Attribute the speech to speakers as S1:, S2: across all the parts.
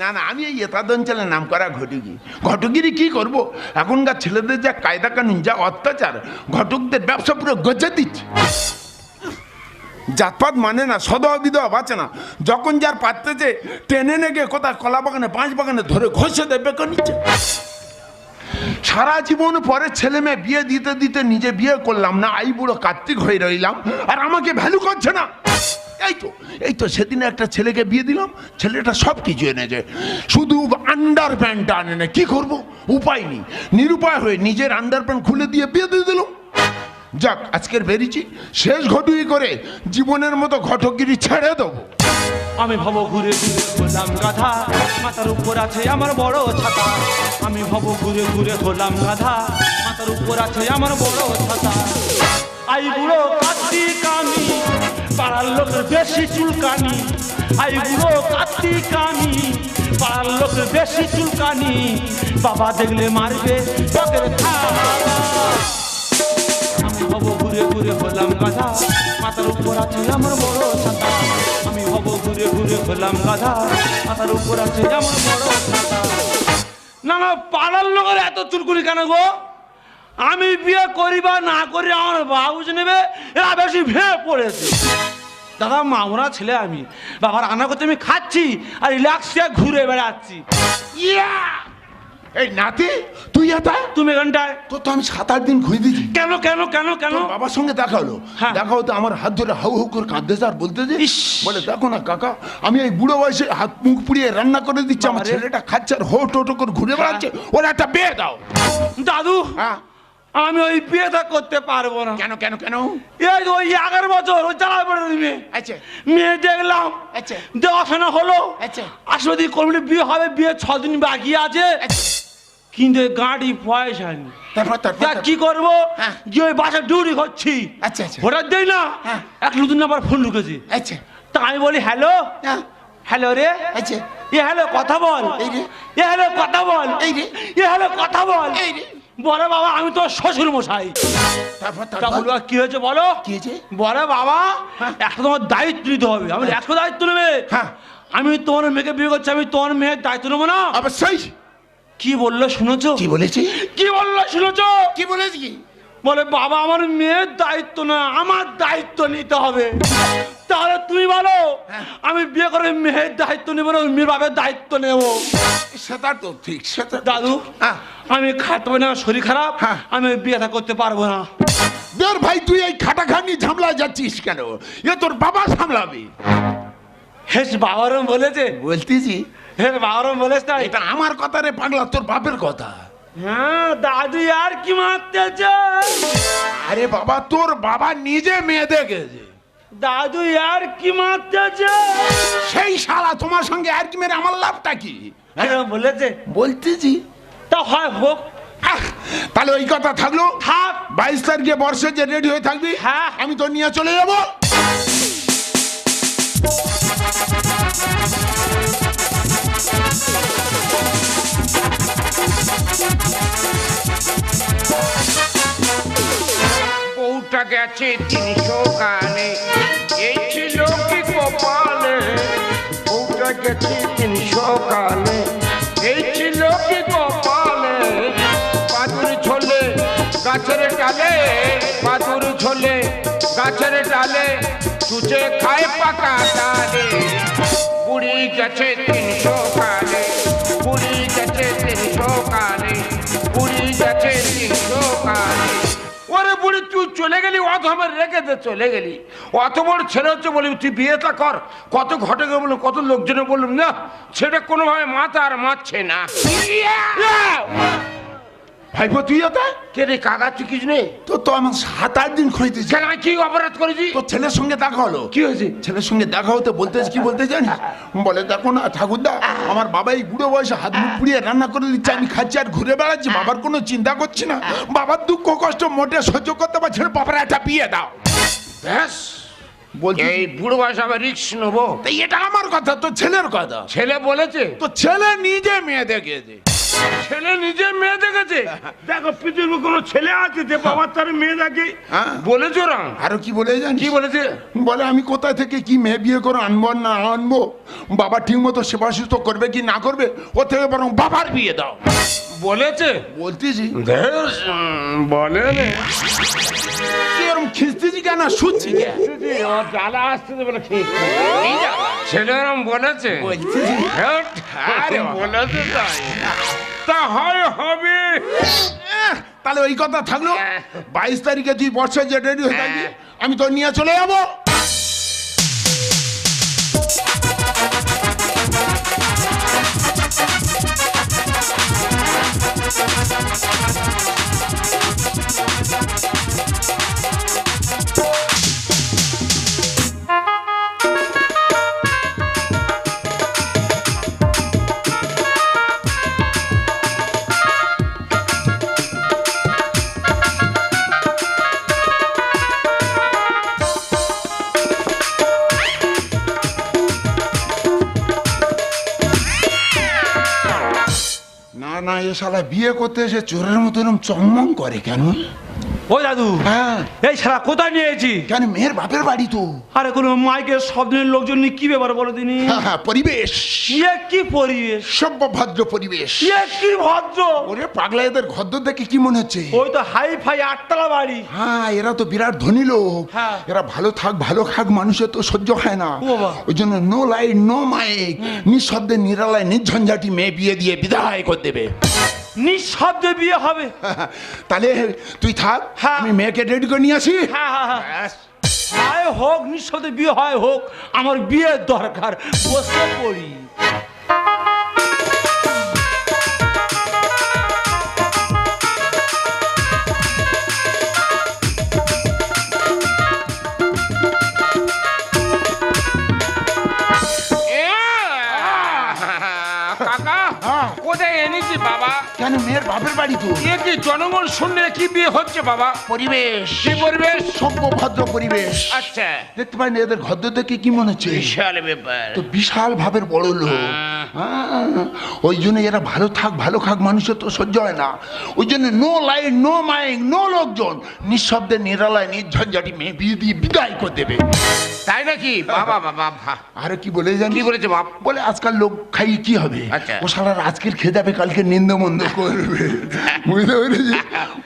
S1: না না, আমি এই এতাদ অঞ্চলের নাম করা ঘটুকি। ঘটকিরি কি করব, এখনকার ছেলেদের যা কায়দা কানুন, যা অত্যাচার, ঘটকদের ব্যবসা পুরো গজে দিচ্ছে। জাতপাত মানে না, সদা বিধবা বাঁচে না, যখন যার পাততেছে টেনে নেগে কোথায় কলা বাগানে, পাঁচ বাগানে ধরে ঘষে দেবে নিচ্ছে। সারা জীবন পরে ছেলে মেয়ে বিয়ে দিতে দিতে নিজে বিয়ে করলাম না, আই বুড়ো কার্তিক হয়ে রইলাম, আর আমাকে ভ্যালু করছে না। এই তো সেদিন একটা ছেলেকে বিয়ে দিলাম, ছেলেটা সব কিছু এনেছে, শুধু আন্ডার প্যান্টটা আনে না। কি করব, উপায় নেই, নিরুপায় হয়ে নিজের আন্ডার প্যান্ট খুলে দিয়ে বিয়ে দিয়ে দিলাম। যাক, আজকের বেরিয়েছি, শেষ ঘটুই করে জীবনের মতো ঘটকগিরি ছেড়ে দেবো।
S2: আমি ভব ঘুরে ঘুরে হলাম গাধা, মাথার উপর আছে আমার বড় ছাতা। আমি ভব ঘুরে ঘুরে হলাম গাধা, মাথার উপর আছে আমার বড় ছাতা। আই বুড়ো কার্তিক আমি, পাড়ার লোকের বেশি চুলকানি। আই বুড়ো কার্তিক আমি, পাড়ার লোকের বেশি চুলকানি। বাবা দেখলে মারবে চোখের থালা। আমি ভব ঘুরে ঘুরে হলাম গাধা, মাথার উপর আছে আমার বড় ছাতা। আমি ভব ঘুরে ঘুরে হলাম গাধা, মাথার উপর আছে আমার বড় ছাতা। না না, পাড়ার লোকের এত চুলকুনি কেন গো? আমি বিয়ে করি বা না করি আমার বাবুজ নেবে, এরা বেশি ভেঙে পড়েছে। দাদা মামরা ছেলে, আমি বাবার রান্না করতে আমি খাচ্ছি আর রিল্যাক্সে ঘুরে বেড়াচ্ছি।
S1: ইয়া, এই নাতি তুই এটা,
S2: তুমি এখানটায়
S1: তো আমি 7-8 দিন ঘুরে দিয়েছি।
S2: কেন কেন কেন কেন?
S1: বাবার সঙ্গে দেখা হলো,
S2: হ্যাঁ।
S1: দেখা হতে আমার হাত ধরে হাউ হাউ করে কাঁদতেছে আর বলতেছে,
S2: ইস।
S1: বলে দেখো না কাকা, আমি এই বুড়ো বয়সে হাত মুখ পুড়িয়ে রান্না করে দিচ্ছি, আমার
S2: বাবারে।
S1: ছেলেটা খাচ্ছে আর হো টো করে ঘুরে বেড়াচ্ছে, ওরা একটা বিয়ে দাও।
S2: দাদু,
S1: হ্যাঁ,
S2: আমি ওই বিয়েটা করতে পারবো না।
S1: কেন কেন কেন?
S2: এই যে ওই 11 বছর ওই জ্বালা পড়ে মেয়ে,
S1: আচ্ছা
S2: মেয়ে দেখলাম,
S1: আচ্ছা
S2: দেখাশোনা হলো,
S1: আচ্ছা
S2: আসলে যদি কমিটি বিয়ে হবে, বিয়ে 6 দিন বাকি আছে, কিন্তু গাড়ি পয়সা নেই।
S1: তারপর
S2: তা কি করবো?
S1: হ্যাঁ।
S2: যে ওই বাসা ডিউটি করছি,
S1: আচ্ছা আচ্ছা
S2: হঠাৎ দেই না,
S1: হ্যাঁ।
S2: এক নতুন নাম্বার ফোন ঢুকেছে।
S1: আচ্ছা
S2: তা আমি বলি হ্যালো,
S1: হ্যাঁ,
S2: হ্যালো রে,
S1: আচ্ছা
S2: এ হ্যালো কথা বল,
S1: এই রে,
S2: এ হ্যালো কথা বল,
S1: এই রে,
S2: এ হ্যালো কথা বল,
S1: এই রে।
S2: বলে বাবা আমি তো শ্বশুর মশাই।
S1: তারপর
S2: তা বলবো কি হয়েছে বলো?
S1: কি হয়েছে?
S2: বলে বাবা
S1: হ্যাঁ।
S2: একটা তোমার দায়িত্ব নিতে হবে। আমি 100 দায়িত্ব নেবে।
S1: হ্যাঁ।
S2: আমি তোমার মেয়েকে বিয়ে করছি, আমি তোমার মেয়ের দায়িত্ব নেবো না?
S1: অবশ্যই।
S2: কি বললো শুনেছো?
S1: কি বলেছি?
S2: কি বললো শুনেছো?
S1: কি বলেছি?
S2: বলে বাবা আমার মেয়ের দায়িত্ব না, আমার দায়িত্ব নিতে হবে। তাহলে তুমি বলো আমি বিয়ে করে মেয়ের দায়িত্ব নেবো না মেয়ের বাবার দায়িত্ব নেবো?
S1: সেটা তো ঠিক, সেটা
S2: দাদু
S1: হ্যাঁ।
S2: আমি খাতে পারি না, শরীর খারাপ,
S1: হ্যাঁ।
S2: আমি বিয়েটা করতে পারবো না।
S1: দেখ ভাই, তুই এই খাটাখানি ঝামলায় যাচ্ছিস কেন? এ তোর বাবা সামলাবি।
S2: হেস বাবারও বলেছে,
S1: বলতেছি
S2: হে বাবারও বলেছে তাই।
S1: এটা আমার কথা রে পাগলা, তোর বাপের কথা।
S2: হ্যাঁ দাদু আর কি মারতেছে?
S1: আরে বাবা, তোর বাবা নিজে মেয়ে দেখেছে।
S2: দাদু আর কি মারতেছে?
S1: সেই শালা তোমার সঙ্গে আর কি মেরে আমার লাভটা কি?
S2: বলেছে
S1: বলতেছি
S2: তা হয় হোক।
S1: তাহলে ওই কথা থাকলো,
S2: থাক।
S1: 22 তারিখে বর্ষে যে রেডি হয়ে থাকবি,
S2: হ্যাঁ।
S1: আমি তো নিয়ে চলে যাবো।
S3: বউটা গেছে 300 কানে, এই ছিল কি কপালে। বউটা গেছে 300 কানে, এই ছিল কি কপালে। বাদুর ঝোলে গাছের ডালে, বাদুর ঝোলে গাছের ডালে, চুচে খায় পাকা ডালে। বুড়ি গেছে 300 কানে, বুড়ি গেছে 300 কানে, বুড়ি গেছে 300 কানে। ওরে বুড়ি তুই চলে গেলি, অত আমার রেখে দে চলে গেলি। অত বড় ছেলে হচ্ছে বলি তুই বিয়েটা কর। কত ঘটকে বললাম, কত লোকজনে বললাম, না সেটা কোনোভাবে মাথা আর মারছে না।
S1: ভাইপো তুই এটা
S3: কে রে কাকা, তুই কিছু নেই
S1: তো আমার 7-8 দিন খুঁজতেছি।
S3: সেখানে কি অপরাধ করেছি?
S1: তোর ছেলের সঙ্গে দেখা হলো।
S3: কি হয়েছে?
S1: ছেলের সঙ্গে দেখা হতে বলতেছি কি বলতে জানিস? বলে দেখো না ঠাকুরদা, আমার বাবা এই বুড়ো বয়সে হাত মুখ পুড়িয়ে রান্না করে দিচ্ছে, আমি খাচ্ছি আর ঘুরে বেড়াচ্ছি, বাবার কোনো চিন্তা করছি না। বাবার দুঃখ কষ্ট মোটে সহ্য করতে পারছে না, বাবার একটা বিয়ে দাও।
S3: ব্যাস
S1: বলছি
S3: এই বুড়ো বয়সে আবার রিক্স নেবো?
S1: এটা আমার কথা, তোর ছেলের কথা।
S3: ছেলে বলেছে?
S1: তো ছেলে নিজে মেয়ে দেখেছে।
S3: ছেলে নিজে মেয়ে দেখেছে? দেখো পৃথিবীর কোনো ছেলে আছে যে বাবার তার মেয়ে দেখে?
S1: হ্যাঁ।
S3: বলেছো না?
S1: আরো কি বলে জানিস?
S3: কি বলেছে?
S1: বলে আমি কোথায় থেকে কি মেয়ে বিয়ে করে আনবো আর না আনবো, বাবা ঠিক মতো সেবা সুস্থ করবে কি না করবে, ও থেকে বরং বাবার বিয়ে দাও।
S3: বলেছে?
S1: বলতেছি
S3: বলে
S1: এরকম খিস্তিছি কেন, শুচ্ছি কেন?
S3: জ্বালা আসতে বলে ছেলে এরম বলেছে?
S1: বলতেছি
S3: আরে বলেছে তাই তা হয় হবে।
S1: তাহলে ওই কথা থাকলো, 22 তারিখে তুই বর্ষা যে রেডি হয়ে থাকবি, আমি তো নিয়ে চলে যাবো। না না, এ শালা বিয়ে করতে এসে চোরের মতো এরকম চমম করে কেন?
S2: ও দাদু,
S1: হ্যাঁ
S2: এই শালা কোথায় নিয়েছি?
S1: কেন, মেয়ের বাপের বাড়ি তো।
S2: আরে কোনো মাইকের শব্দের লোকজন নিয়ে কি ব্যাপার বলো দিনি?
S1: হ্যাঁ, পরিবেশ
S2: ইয়ে কি পরিবেশ,
S1: সভ্য ভদ্র পরিবেশ।
S2: ইয়ে কি ভদ্র।
S1: ওরে পাগলা, এদের ঘদ্দর দেখে কি মনে হচ্ছে?
S2: ওই তো হাই ফাই 8তলা বাড়ি।
S1: হ্যাঁ, এরা তো বিরাট ধনী লোক।
S2: হ্যাঁ।
S1: এরা ভালো থাক ভালো খাক, মানুষের তো সহ্য হয় না।
S2: ও বাবা।
S1: ওই জন্য নো লাইট নো মাইক, নিঃশব্দে নিরালায় নির্ঝঞ্ঝাটি মেয়ে বিয়ে দিয়ে বিদায় করে দেবে।
S2: নিঃশব্দে বিয়ে হবে?
S1: তাহলে তুই থাক,
S2: হ্যাঁ।
S1: আমি মেয়েকে রেডি করে নিয়ে আসি।
S2: হ্যাঁ হ্যাঁ হ্যাঁ, হয় হোক, নিঃশব্দে বিয়ে হয় হোক, আমার বিয়ের দরকার। বসে পড়ি।
S3: কাকা
S1: হ্যাঁ।
S3: কোথায় এনেছি বাবা?
S1: কেন, মেয়ের বাপের বাড়ি তো।
S3: এ কি জনগণ শুনলে কি বিয়ে হচ্ছে বাবা?
S1: পরিবেশ,
S3: কি পরিবেশ?
S1: সভ্য ভদ্র পরিবেশ।
S3: আচ্ছা,
S1: দেখতে পাই না এদের ঘদ্দর দেখে কি মনে হচ্ছে?
S3: বিশাল ব্যাপার।
S1: তো বিশাল ভাবের বড় লোক। হ্যাঁ, ওই জন্য এরা ভালো থাক ভালো খাক, মানুষের তো সহ্য হয় না। ওই জন্য no light no mic no লোকজন, নিঃশব্দে নিরালায় নির্ঝঞ্ঝাটি মেয়ে বিয়ে দিয়ে বিদায় করে দেবে।
S3: তাই নাকি? বাবা বাবা বাবা।
S1: আর কি বলে জানি?
S3: কি বলেছে বাপ?
S1: বলে আজকাল লোক খাইয়ে কি হবে,
S3: আচ্ছা।
S1: ও শালার আজকের খেয়ে যাবে, কালকে নিন্দে মন্দ করবে। বুঝতে পেরেছি?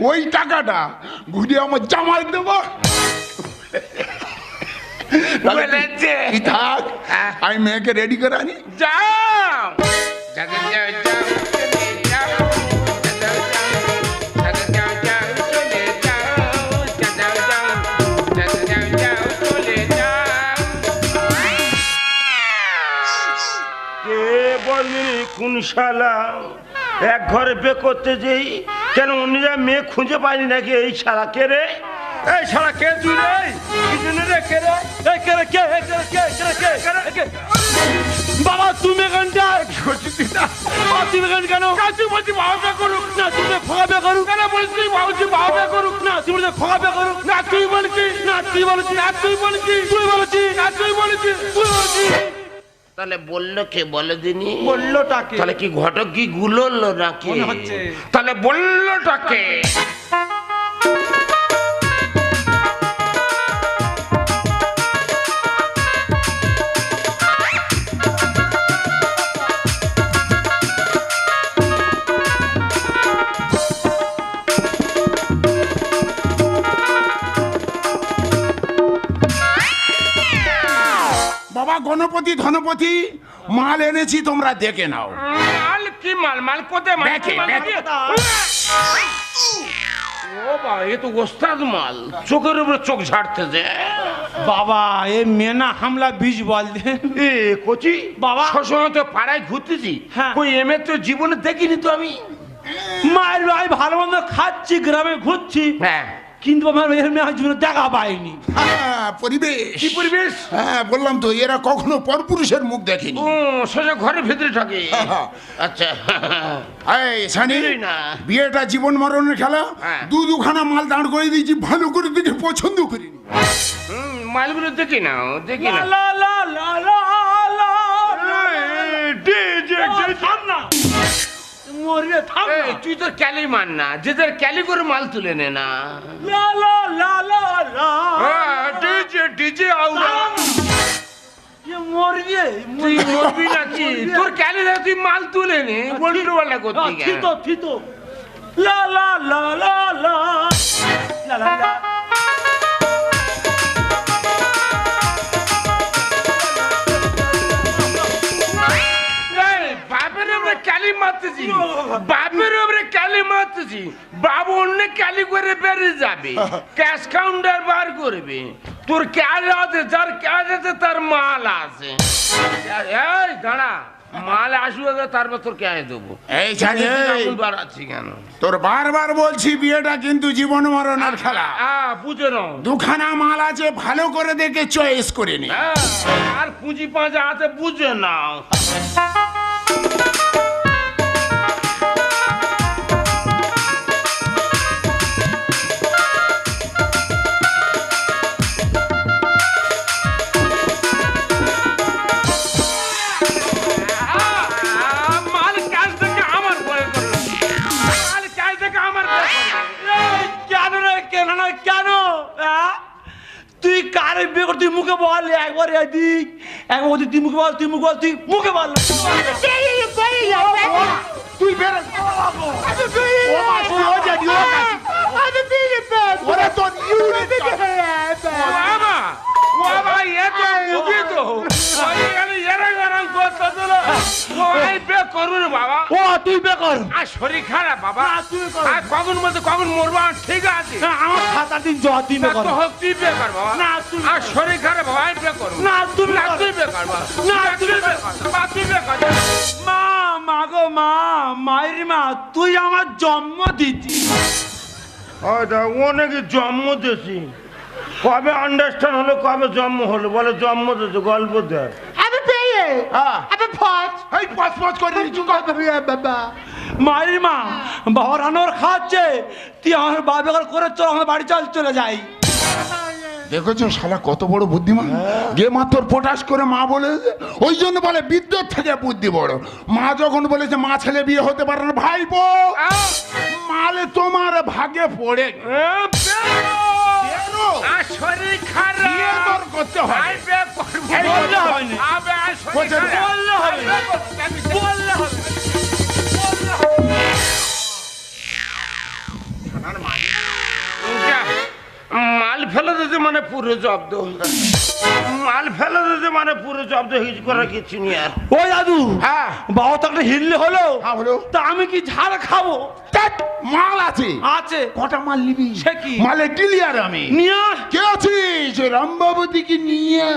S1: ওই টাকাটা ঘুরিয়ে আমার জামাই দেবো।
S3: বলেছে?
S1: তুই থাক, আমি মেয়েকে রেডি করে আনি।
S3: যাও যাও যাও যাও চলে যাও, যাও যাও যাও চলে যাও, যাও যাও যাও চলে যাও। কে বলবি কোন শালা এক ঘরে বে করতে যেই কেন অন্যরা মেয়ে খুঁজে পাইনি নাকি? এই শালা কে রে? এই শালা কে তুই রে? কি জন্য রে? কে রে?
S2: এই কে রে, কে রে, কে রে, কে রে, কে রে, কে রে, কে রে? বাবা তুমি এখানটা তুমি এখানে কেন?
S3: তুই বলছি বাবা বে করুক
S2: না তুমি খোকা বে করুক।
S3: কেন বলছি বলছি বাবা বে করুক
S2: না তুমি খোকা বে করুক।
S3: না তুই বলছিস
S2: না তুই বলেছিস।
S3: না তুই বলছিস
S2: তুই বলেছিস।
S3: না তুই বলছিস
S2: তুই বলেছিস।
S3: তাহলে বললো কে বলে দিনি?
S2: বললোটাকে
S3: তাহলে কি ঘটক কি গুলোলো নাকি?
S2: মনে হচ্ছে।
S3: তাহলে বললোটাকে?
S1: বাবা গণপতি ধনপতি, মাল এনেছি, তোমরা দেখে নাও।
S3: মাল কি মাল? মাল কোথায়? মাল
S1: ব্যাকে,
S3: কি মাল?
S1: ব্যাকে।
S3: ও বাবা, এ তো ওস্তাদ মাল, চোখের উপরে চোখ ঝাড়তেছে।
S2: বাবা এ মেনা হামলা বীজ বল দে।
S3: এ কচি
S2: বাবা।
S3: সবসময় তো পাড়ায় ঘুরতেছি,
S2: হ্যাঁ।
S3: কই এমএ তো জীবনে দেখিনি তো আমি।
S2: মায়ের ভাই ভালো মন্দ খাচ্ছি, গ্রামে ঘুরছি,
S3: হ্যাঁ,
S2: কিন্তু আমার মেয়ের জীবনে দেখা পাইনি।
S1: হ্যাঁ, পরিবেশ।
S3: কি পরিবেশ?
S1: হ্যাঁ, বললাম তো, এরা কখনো পরপুরুষের মুখ দেখেনি।
S3: ও সোজা ঘরের ভিতরে থাকে।
S1: হ্যাঁ।
S3: আচ্ছা
S1: এই সানি,
S3: বেরোই না।
S1: বিয়েটা জীবন মরণের খেলা।
S3: হ্যাঁ।
S1: দুখানা মাল দাঁড় করে দিয়েছি, ভালো করে দেখে পছন্দ করিনি।
S3: মালগুলো দেখি না, দেখি না।
S2: লা লা লা লা লা লা।
S3: ডিজে
S2: থাম না। মরবে থাম না।
S3: এই, তুই তোর ক্যালি মান না, যে তোর ক্যালি করে মাল তুলে নে না।
S2: লা লা লা লা লা
S3: ডিজে ডিজে আউরা,
S2: এ মরবে
S3: তুই মরবি নাকি? তোর ক্যালি ধরে তুই মাল তুলে নে, বলটু বলা করতে
S2: থিতো থিতো লা লা লা লা লা লা লা লা।
S3: বাপের আমরা ক্যালি মারতেছি, বাপের আমরা ক্যালি মারতেছি, বাবু অন্য ক্যালি করে বেরিয়ে যাবে, ক্যাশ কাউন্টার বার করবে। তোর ক্যাশ আছে, যার ক্যাশ আছে তার মাল আছে। এই দাঁড়া, মাল আসবে তারপর তোর ক্যাশ দেবো।
S1: এই ছাড়ি, এই।
S3: বাড়াচ্ছি কেন?
S1: তোর বারবার বলছি বিয়েটা কিন্তু জীবন মরণের খেলা।
S3: বুঝে নাও।
S1: দুখানা মাল আছে, ভালো করে দেখে চয়েস করে নি।
S3: আর পুঁজি পাঁচা আছে, বুঝে নাও। মাল কাজ থেকে আমার পরে করবে, মাল কাজ থেকে আমার পরে করবে।
S2: এই, কেন রে কেন না কেন? তুই কারে বিয়ে করতে মুখে বল, একবার এদিক একবার ওদিক, তুই মুখে বল, তুই মুখে বল, তুই মুখে বল।
S1: তুই বের ও মা, তুই ও জানি ও কাছে। ওরে তোর ইউনিট
S3: বাবা, বাবা, এ তো মুখে তো ওই এখানে এরং এরং করতে দিল। ওই বে করুন বাবা।
S2: ও তুই বে কর।
S3: আর শরীর খারাপ বাবা।
S2: না, তুই কর।
S3: আর কখন মধ্যে কখন মরবা ঠিক আছে।
S2: না, আমার 7-8 দিন জ্বর, তুই বে কর।
S3: তো হোক তুই বে কর বাবা।
S2: না, তুই
S3: আর শরীর খারাপ বাবা, আমি বে করব।
S2: না, তুমি
S3: না,
S2: কর।
S3: তুই বে কর বাবা।
S2: না,
S3: তুই
S2: তুমি
S3: বে কর। বাবা, তুই বে কর।
S2: মা, মা গো মা, মায়ের মা, তুই আমার জন্ম দিতি।
S3: অনেকে জন্ম দিয়েছি, কবে আন্ডারস্ট্যান্ড হলো, কবে জন্ম হলো, বলে জন্ম দিয়েছে, গল্প দেয়।
S1: এই পচ করে নিচু
S2: মায়ের মা, বাবা রান্নার খাচ্ছে, তুই আমার বাবা করে চল, আমার বাড়ি চল, চলে যাই।
S1: দেখেছো শালা কত বড় বুদ্ধিমান। গে মা তোর পটাশ করে মা বলে, ওই জন্য বলে বিদ্যুৎ থেকে বুদ্ধি বড়। মা যখন বলেছে মা ছেলে বিয়ে হতে পারে না, ভাইপো মালে তোমার ভাগে পড়ে
S3: আর শরীর খারাপ
S1: বিয়ে তোর করতে হয়।
S3: আমি বে করব।
S1: এই
S2: বললে হবে না।
S3: আবে আর শরীর
S1: বলছে না।
S3: খারাপ।
S2: বললে হবে না। বললে হবে না।
S3: যা, মাল ফেলে দিতে মানে পুরো জব্দ, মাল ফেলে দিতে মানে পুরো জব্দ, হিজ করার কিছু নেই আর।
S2: ও দাদু,
S1: হ্যাঁ
S2: বাবা তো একটা হিললে হলো,
S1: হ্যাঁ হলো।
S2: তা আমি কি ঝাড় খাবো?
S1: ধ্যাৎ, মাল আছে।
S2: আছে,
S1: কটা মাল নিবি?
S2: সে কি?
S1: মালে ক্লিয়ার আমি।
S2: নিয়ে আয়।
S1: কে আছিস? রামবাবুদিকে নিয়ে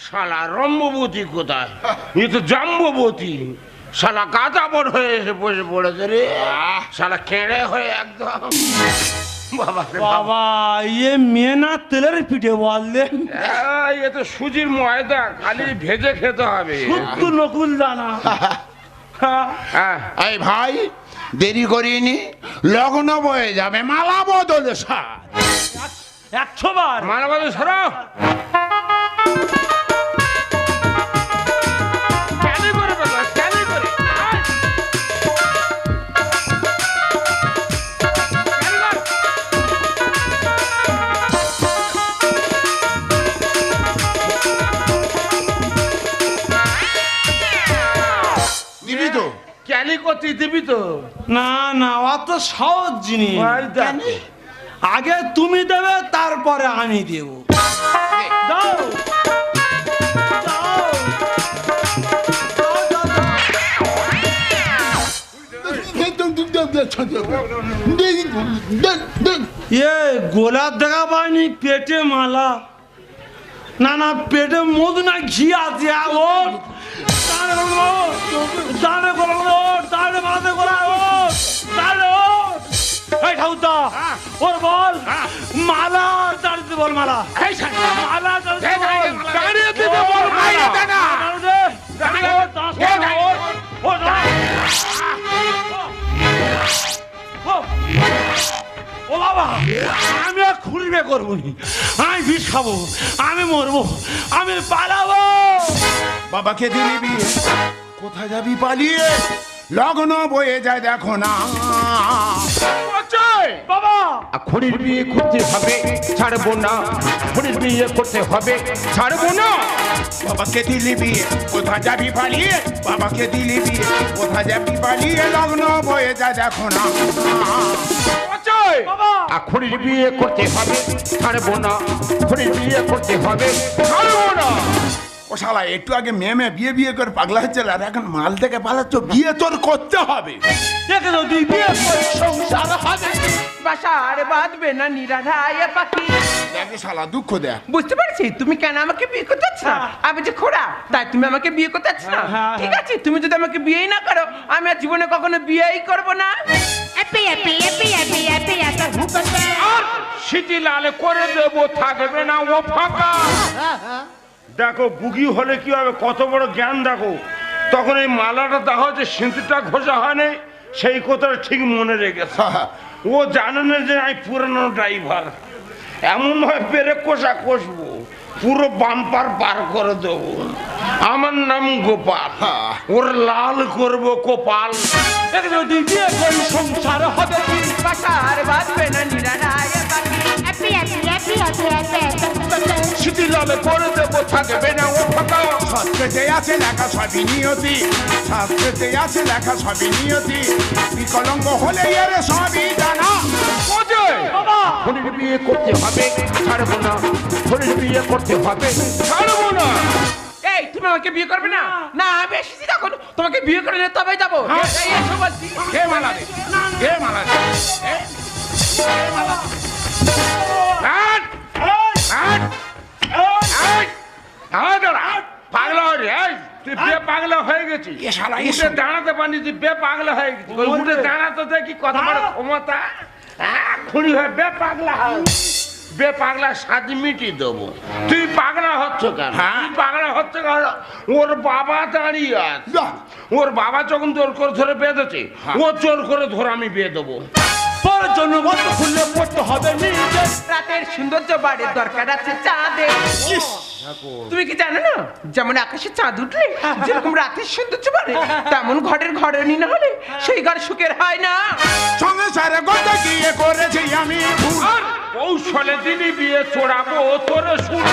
S3: শালা রম্ববতী কোথায়? এ তো জাম্ববতী। শালা গাদা বড় হয়ে এসে বসে পড়েছে রে, শালা কেড়ে হয়ে একদম। বাবা রে বাবা,
S2: বাবা, ইয়ে মেয়ে না তেলের পিঠে বললে,
S3: এ তো সুজির ময়দা, খালি ভেজে খেতে হবে।
S2: শুদ্ধ নকুল দানা।
S3: হ্যাঁ,
S1: এই ভাই দেরি করিনি, লগ্ন বয়ে যাবে, মালা বদল সার।
S2: 100 বার।
S3: মানবাদী সরো। ক্যালি করে বেটা, ক্যালি করে। আয়। ক্যালি কর।
S1: দিবি তো?
S3: ক্যালি করতে দিবি তো?
S2: না না, অত সহজ জিনিস।
S3: ওই দেখ।
S2: আগে তুমি দেবে, তারপরে আমি দেব। দাও দাও। এ গোলাপ দেখা পাইনি, পেটে মালা। না না, পেটে মধু না ঘি আছে। ওর দাঁড়ে দাঁড়ে দাঁড়ে মাথাতে গোলা, ওর দাঁড়ে, ওর এই ঠাকুরদা, ওর বল মালা দাঁড়িয়ে বল, মালা মালা দাঁড়িয়ে দিতে বল, মালা দাঁড়িয়ে দে। ও বাবা, আমি আর খুঁড়ি বিয়ে করবো নি, আমি বিষ খাবো, আমি মরবো, আমি পালাবো।
S1: বাবাকে দিলি বিয়ে, কোথায় যাবি পালিয়ে? লগ্ন বয়ে যায় দেখো না।
S2: বাবা,
S3: খুঁড়ির বিয়ে করতে হবে, ছাড়বো না। খুঁড়ির বিয়ে করতে হবে, ছাড়বো না।
S1: বাবাকে দিলি বিয়ে, কোথায় যাবি পালিয়ে? বাবাকে দিলি বিয়ে, কোথায় যাবি পালিয়ে? লগ্ন বয়ে যায় দেখো না।
S2: বাবা,
S3: খুঁড়ির বিয়ে করতে হবে, ছাড়বো না। খুঁড়ির বিয়ে করতে হবে, ছাড়বো না।
S1: ও শালা একটু আগে মেয়ে বিয়ে বিয়ে করে পাগলা হচ্ছে, আর এখন মাল থেকে পালাচ্ছ। বিয়ে তোর করতে হবে।
S2: দেখে তো তুই বিয়ে করে সংসার হবে।
S4: বাসার বাঁধবে না নিরাধায় পাখি।
S1: দেখে শালা দুঃখ দেখ।
S4: বুঝতে পারছি তুমি কেন আমাকে বিয়ে করতে চাচ্ছ না। আমি যে খোড়া, তাই তুমি আমাকে বিয়ে করতে চাচ্ছ না।
S2: হ্যাঁ,
S4: ঠিক আছে, তুমি যদি আমাকে বিয়েই না করো, আমি আর জীবনে কখনো বিয়েই করবো না।
S3: আর সিটি লালে করে দেবো, থাকবে না ও ফাঁকা। দেখো বুগি হলে কি হবে, কত বড় জ্ঞান দেখো। তখন এই মালাটা দেখা হচ্ছে সিঁদুরটা ঘষা হয়নি, সেই কথাটা ঠিক মনে রেখেছে। ও জানে না যে আমি পুরানো ড্রাইভার, এমন ভাবে পেরে কষা কষবো, পুরো বাম্পার পার করে দেবো। আমার নাম গোপাল, ওর লাল করবো কপাল।
S2: দেখে তো তুই বিয়ে করে সংসার হবে।
S4: বাসার বাঁধবে না নিরাধায় পাখি।
S3: সিটি লালে করে দেবো, থাকবে না ও ফাঁকা।
S1: শাস্ত্রেতে আছে লেখা সবই নিয়তি, শাস্ত্রেতে আছে লেখা সবই নিয়তি। বিকলঙ্গ হলে এর সবই জানা।
S3: খুনির বিয়ে করতে হবে, ছাড়বো না। খুনির বিয়ে করতে হবে, ছাড়বো না।
S4: এই তুমি আমাকে বিয়ে করবে না? না আমি এসেছি তখন তোমাকে বিয়ে করে নিয়ে তবে যাবো। এই এসো বলছি।
S1: কে মালা দে, কে মালা দে।
S3: হাট! হাট! হাট! হাট ওরা! পাগলা হয়ে রে, এই, তুই পাগলা হয়ে গেছিস।
S1: এ শালা, এ
S3: উঠে
S1: শালা।
S3: দাঁড়াতে পারনি, তুই পাগলা হয়ে গেছিস। ওই উঠে দাঁড়াতে দেখি কত বড় ক্ষমতা। খুনি হয়ে পাগলা হয়। পাগলা সাজি মিটিয়ে দেবো। তুই পাগলা হচ্ছ কেন?
S1: হ্যাঁ।
S3: তুই পাগলা হচ্ছ কেন? ওর বাবা দাঁড়িয়ে আছে।
S1: বাহ!
S3: ওর বাবা যখন জোর করে ধরে বেঁধেছে, ও জোর করে ধরে আমি বিয়ে দেবো।
S2: পরের জন্য মত খুললে পড়তে হবে নিজে।
S4: রাতের সৌন্দর্য বাড়ে, দরকার আছে চাঁদের। তুমি কি জানো না, যেমন আকাশে চাঁদ উঠলে যেরকম রাতের সৌন্দর্য বাড়ে, তেমন ঘরের ঘরণী না হলে সেই ঘর সুখের হয় না।
S1: সঙ্গে সারে গত গিয়ে করেছি আমি ভুল।
S3: আর কৌশলে দিনই বিয়ে চড়াবো তোর শুন।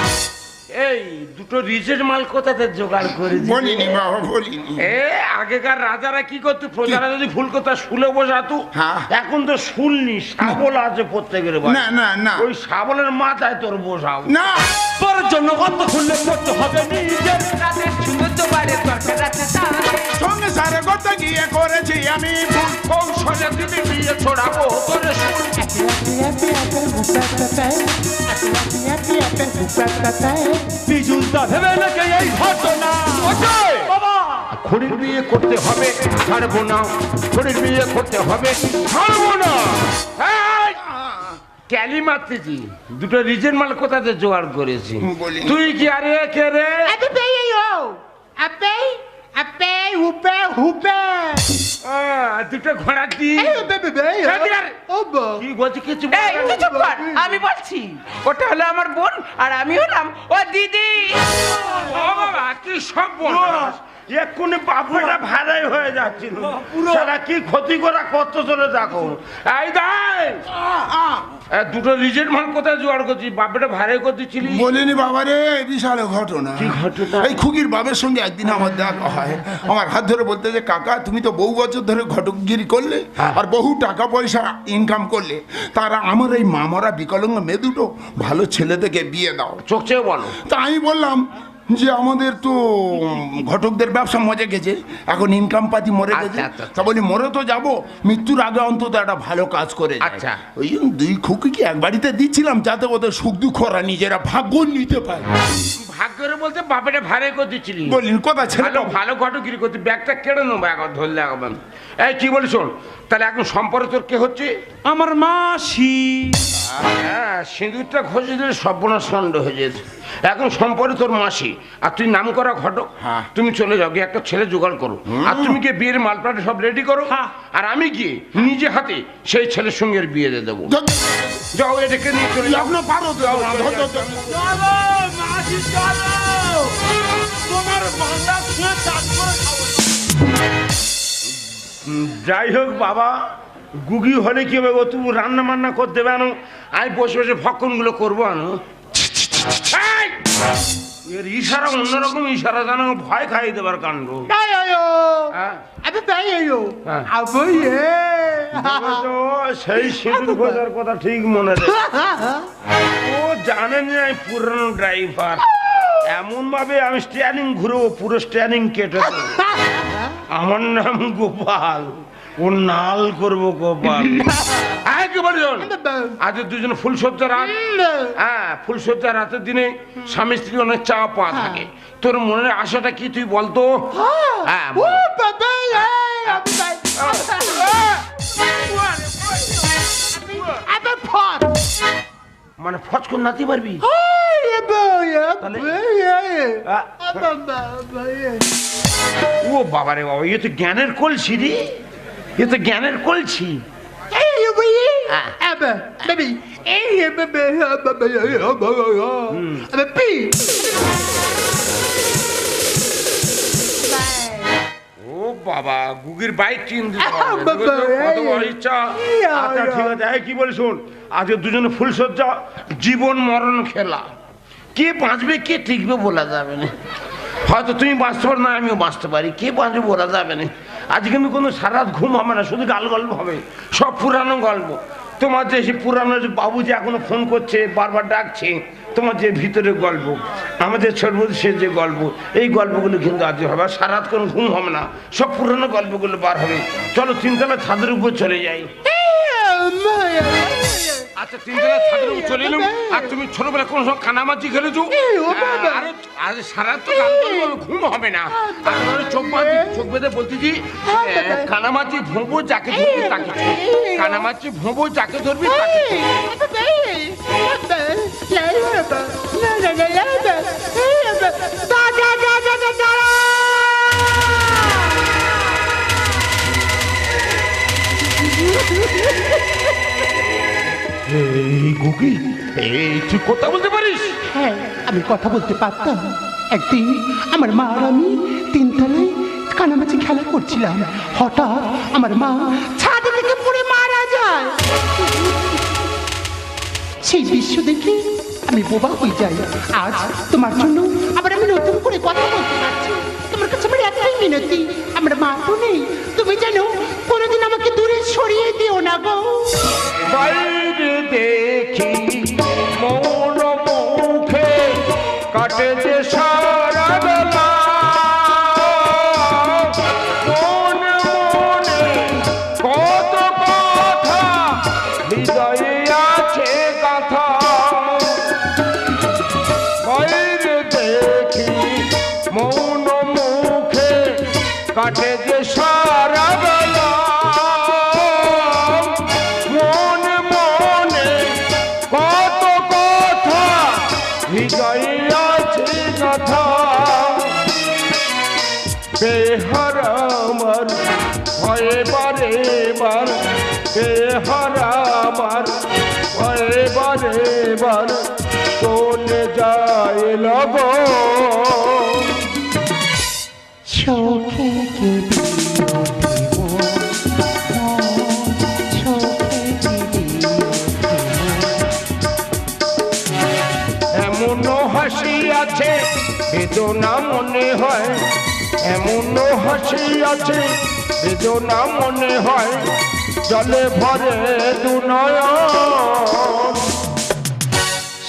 S3: এই দুটো রিজের মাল কোথাতে জোগাড় করে দিবি?
S1: বলিনি বাবা, বলিনি।
S3: এ আগেকার রাজারা কি করতো, প্রজারা যদি ফুল করতো শুলে বসাতো।
S1: হ্যাঁ।
S3: এখন তো শুলনি, শাবল আছে প্রত্যেকের বাড়ি।
S1: না, না, না।
S3: ওই শাবলের মাথায় তোর বসাও।
S1: না,
S2: পরের জন্য মত খুললে পড়তে হবে নিজে।
S4: রাতের সৌন্দর্য বাড়ে, দরকার আছে চাঁদের।
S1: সঙ্গে সারে গত গিয়ে করেছি আমি ভুল।
S3: কৌশলে দিনই বিয়ে চড়াবো তোর শুন।
S2: বিজুলটা ভেবে নাকি এই ঘটনা। বাবা,
S3: খুনির বিয়ে করতে হবে, ছাড়বো না। খুনির বিয়ে করতে হবে, ছাড়বো না। এই! ক্যালি মারতেছি, দুটো রিজের মাল কোথাতে জোগাড় করেছি?
S1: বলিনি।
S3: তুই কি আরে কে রে? দুটো ঘোড়া দি কি বলছি কিছু
S4: এই তুই চুপ কর, আমি বলছি। ওটা হলো আমার বোন আর আমি হলাম ও দিদি।
S3: ও বাবা, কি সব বলছিস? এক্ষুনি বাবুটা ভাড়াই হয়ে যাচ্ছিল। সারা কি ক্ষতি করা করতে চলে দেখো। এই দাই দুটো রিজের মাল কোথায় জোগাড় করছিস? বাপটা ভাড়াই করতেছিলি।
S1: বলিনি বাবা রে, বিশাল ঘটনা।
S3: কি ঘটনা?
S1: এই খুকির বাবার সঙ্গে একদিন আমার দেখা হয়। আমার হাত ধরে বলতে যে কাকা তুমি তো বহু বছর ধরে ঘটকগিরি করলে আর বহু টাকা পয়সা ইনকাম করলে, তারা আমার এই মামারা বিকলাঙ্গ মেয়ে দুটো ভালো ছেলে থেকে বিয়ে দাও।
S3: চোখ চেয়ে বলো।
S1: তা আমি বললাম যে আমাদের তো ঘটকদের ব্যবসা মজে গেছে, এখন ইনকাম পাতি মরে গেছে।
S3: আচ্ছা, আচ্ছা।
S1: তা বলি মরে তো যাবো, মৃত্যুর আগে অন্তত একটা ভালো কাজ করে যাই।
S3: আচ্ছা।
S1: ওই জন্য দুই খুকিকে এক বাড়িতে দিচ্ছিলাম, যাতে ওদের সুখ দুঃখ ওরা নিজেরা ভাগ্য নিতে পারে।
S3: ভাগ্যের বলতে বাপেটা ভারে করে দিচ্ছিলি
S1: বলিন কোথায় ছেলে
S3: ভালো ভালো ঘটকিরি করতে ব্যাগটা কেড়ে নেবো একবার ধরলে একবার এই কি বলি শোন তাহলে এখন সম্পর্কে তোর কে হচ্ছে
S2: আমার মাসি।
S3: হ্যাঁ সিঁদুরটা ঘষে দিলে সর্বনাশ কাণ্ড হয়ে যেত এখন সম্পর্কে তোর মাসি আর তুই নাম করা ঘটক
S1: হ্যাঁ।
S3: তুমি চলে যাও গিয়ে একটা ছেলে জোগাড় করো আর তুমি গিয়ে বিয়ের মালপাটা সব রেডি করো
S2: হ্যাঁ।
S3: আর আমি গিয়ে নিজে হাতে সেই ছেলের সঙ্গে এর বিয়ে দিয়ে দেবো যাও এটাকে নিয়ে চলে যাও
S1: এখনো পারো তো
S3: যাও, যাও, যাও, যাও।
S2: চলো মাসি চলো, তোমার ভান্ডার ছুঁয়ে চাষ করে খাবো।
S3: যাই হোক বাবা গুগি হলে কি হবে গো তুমি রান্না বান্না করে দেবে আনো আমি বসে বসে ভক্ষণগুলো করবো আনো এই! এর ইশারা অন্যরকম ইশারা জানো ভয় খাইয়ে দেবার কাণ্ড হ্যাঁ। হ্যাঁ। দেখেছো, সেই সিঁদুর খোঁজার কথা ঠিক মনে নেই ও জানেন যে আমি পুরানো ড্রাইভার এমন ভাবে আমি স্টিয়ারিং ঘুরবো পুরো স্টিয়ারিং কেটে দেবো। আমার নাম গোপাল ও নাল করবো গোপাল হ্যাঁ, কি বলি শোন, আজ দুজন ফুলসজ্জা রাত হ্যাঁ ফুলসজ্জা রাতের দিনে স্বামী স্ত্রী অনেক চা পাওয়া থাকে তোর মনের আশাটা কি তুই বলতো হ্যাঁ বল। মানে ফচ করে নাতি পারবি ও বাবারে বাবা এ তো জ্ঞানের কলছি রে এ তো জ্ঞানের কলছি ও বাবা গুগির বাইক চিন কত বড় ইচ্ছা আচ্ছা ঠিক আছে এই কি বলি শোন আজকে দুজনে ফুলসজ্জা জীবন মরণ খেলা কে বাঁচবে কে টিকবে বলা যাবে না হয়তো তুমি বাঁচতে পারো না আমিও বাঁচতে পারি কে বাঁচবে বলা যাবে না আজ কিন্তু কোনো সারা রাত ঘুম হবে না শুধু গাল গল্প হবে সব পুরানো গল্প তোমার যে সে পুরানো যে বাবু যে এখনো ফোন করছে বারবার ডাকছে তোমার যে ভিতরে গল্প আমাদের ছোট সে যে গল্প এই গল্পগুলো কিন্তু আজ হবে আর সারা রাত কোনো ঘুম হবে না সব পুরানো গল্পগুলো বার হবে চলো তিনতলা ছাদের উপর চলে যাই আচ্ছা তিনতলা ছাদের উপর চলে এলাম আর তুমি ছোটবেলা কোন সময় কানামাছি খেলেছো আজ সারা রাত তো ঘুম হবে না আর চোখ বেঁধে বলতেছি কানামাছি ভোঁবো যাকে ধরবি তাকে কানামাছি ভোঁবো যাকে ধরবি তাকে এই গুগি এই তুই কথা বলতে পারিস
S5: হ্যাঁ আমি কথা বলতে পারতাম একদিন আমার মা আর আমি তিনতলায় কানামাছি খেলা করছিলাম হঠাৎ আমার মা ছাদ থেকে পড়ে মারা যায় সেই দৃশ্য দেখে আমি বোবা হয়ে যাই আজ তোমার জন্য আবার আমি নতুন করে কথা বলতে পারছি তোমার কাছে আমার একটাই মিনতি আমার মা তো নেই তুমি জানো কোনোদিন আমাকে দূরে সরিয়ে দিও না গো
S3: বাইরে দেখি মৌন মুখে কাটে যে সারা বেলা মনে মনে কত কথা হৃদয়ে আছে কথা বাইরে দেখি মৌন মুখে কাটে যে সারা বেলা মনে মনে কত কথা হৃদয়ে আছে কথা বেহার আমার ভয়ে বারে বার বেহার আমার ভয়ে বারে বার চলে যায় লব
S5: চোখে কি
S3: এমনও হাসি আছে বেদনা মনে হয় এমনও হাসি আছে বেদনা মনে হয় জলে ভরে দুনয়ন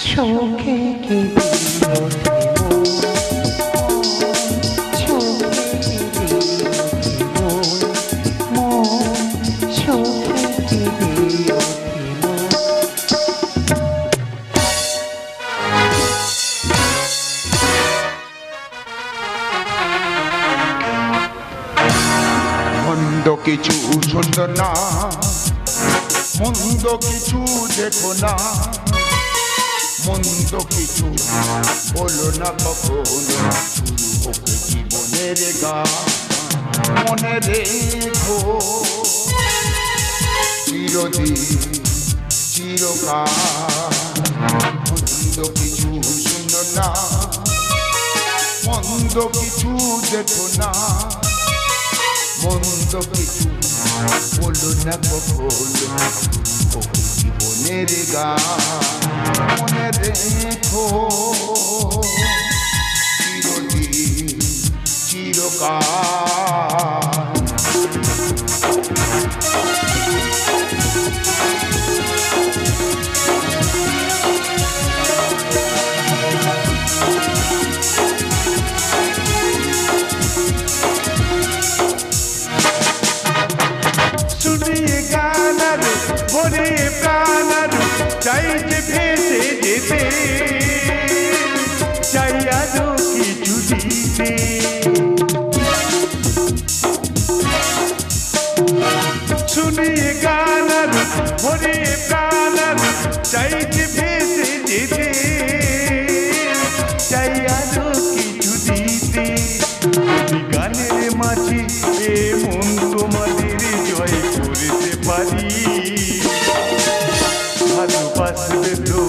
S5: চোখে কি
S1: মন্দ কিছু শুনতো না, মন্দ কিছু দেখো না, মন্দ কিছু বলো না কখনো, শুরু হোক জীবনের গান। মনে রেখো চিরদিন চিরকাল, মন্দ কিছু শুনো না, মন্দ কিছু দেখো না, মন্দ কিছু বলো না কখনো, জীবনের গান। মনে রেখো চিরদিন চিরকাল।
S6: শুনিয়ে গানার ভরে প্রাণার চাই যে ভেসে যেতে, চাই আরো কিছু দিতে। শুনিয়ে গানার ভরে প্রাণার চাই যে ভেসে যেতে, চাই আরো কিছু দিতে। যদি গানের মাঝে এ মন তোমাদের জয় করতে পারি, ভালোবাসবে তো